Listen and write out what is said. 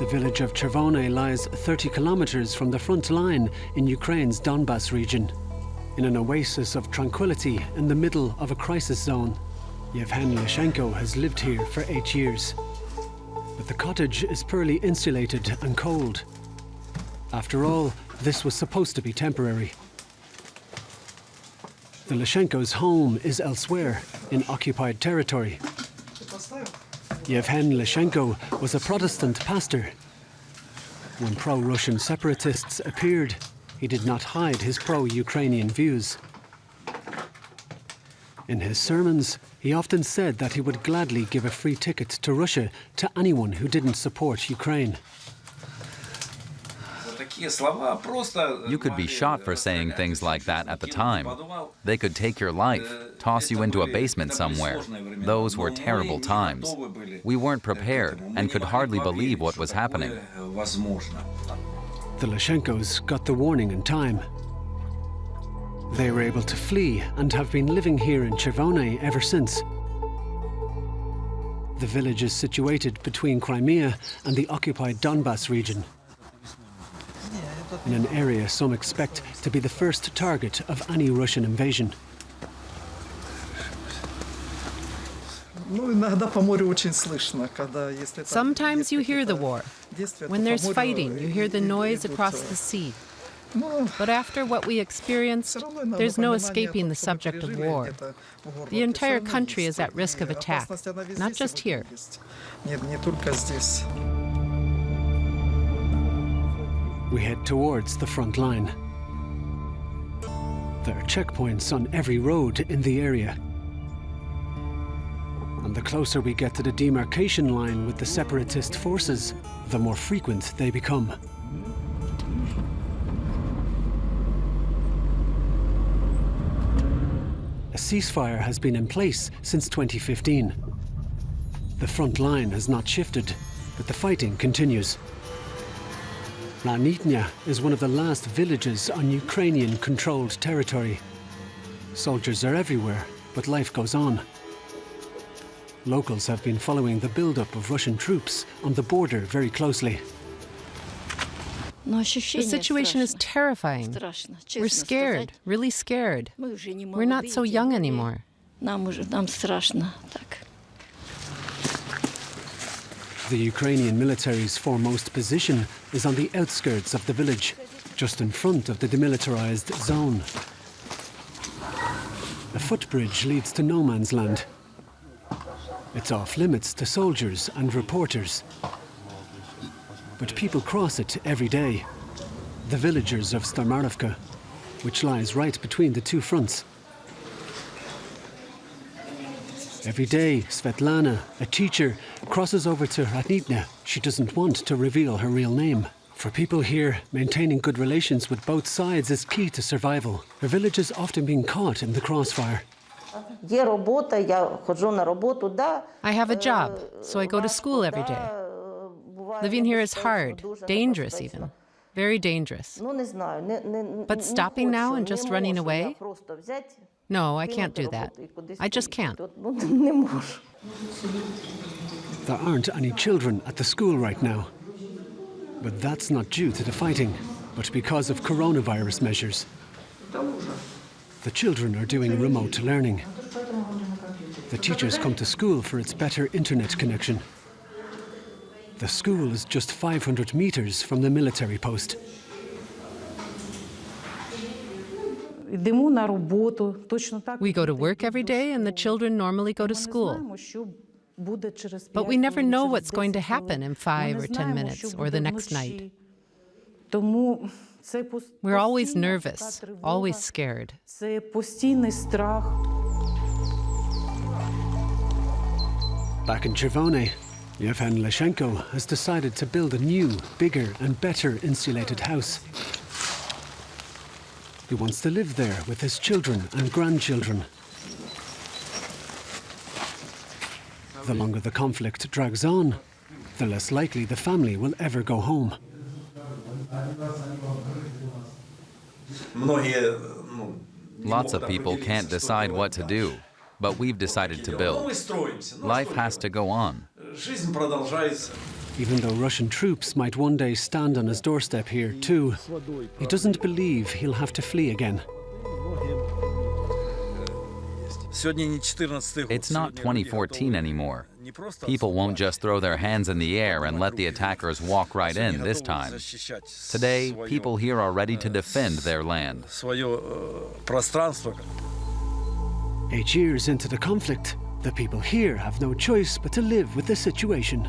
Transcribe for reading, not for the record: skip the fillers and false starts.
The village of Chivonne lies 30 kilometers from the front line in Ukraine's Donbas region, in an oasis of tranquility in the middle of a crisis zone. Yevhen Lishenko has lived here for 8 years. But the cottage is poorly insulated and cold. After all, this was supposed to be temporary. The Lishenko's home is elsewhere, in occupied territory. Yevhen Lishenko was a Protestant pastor. When pro-Russian separatists appeared, he did not hide his pro-Ukrainian views. In his sermons, he often said that he would gladly give a free ticket to Russia to anyone who didn't support Ukraine. You could be shot for saying things like that at the time. They could take your life, toss you into a basement somewhere. Those were terrible times. We weren't prepared and could hardly believe what was happening. The Lishenkos got the warning in time. They were able to flee and have been living here in Chivonne ever since. The village is situated between Crimea and the occupied Donbas region, in an area some expect to be the first target of any Russian invasion. Sometimes you hear the war. When there's fighting, you hear the noise across the sea. But after what we experienced, there's no escaping the subject of war. The entire country is at risk of attack, not just here. We head towards the front line. There are checkpoints on every road in the area. And the closer we get to the demarcation line with the separatist forces, the more frequent they become. A ceasefire has been in place since 2015. The front line has not shifted, but the fighting continues. Ranitnya is one of the last villages on Ukrainian-controlled territory. Soldiers are everywhere, but life goes on. Locals have been following the build-up of Russian troops on the border very closely. The situation is terrifying. We're scared, really scared. We're not so young anymore. The Ukrainian military's foremost position is on the outskirts of the village, just in front of the demilitarized zone. A footbridge leads to no man's land. It's off limits to soldiers and reporters. But people cross it every day. The villagers of Starmarvka, which lies right between the two fronts. Every day, Svetlana, a teacher, crosses over to Ranitnya. She doesn't want to reveal her real name. For people here, maintaining good relations with both sides is key to survival. Her village is often being caught in the crossfire. I have a job, so I go to school every day. Living here is hard, dangerous even, very dangerous. But stopping now and just running away? No, I can't do that. I just can't. There aren't any children at the school right now. But that's not due to the fighting, but because of coronavirus measures. The children are doing remote learning. The teachers come to school for its better internet connection. The school is just 500 meters from the military post. We go to work every day and the children normally go to school. But we never know what's going to happen in 5 or 10 minutes or the next night. We're always nervous, always scared. Back in Chivonne, Yevhen Lishenko has decided to build a new, bigger and better insulated house. He wants to live there with his children and grandchildren. The longer the conflict drags on, the less likely the family will ever go home. Lots of people can't decide what to do, but we've decided to build. Life has to go on. Even though Russian troops might one day stand on his doorstep here too, he doesn't believe he'll have to flee again. It's not 2014 anymore. People won't just throw their hands in the air and let the attackers walk right in this time. Today, people here are ready to defend their land. 8 years into the conflict, the people here have no choice but to live with the situation.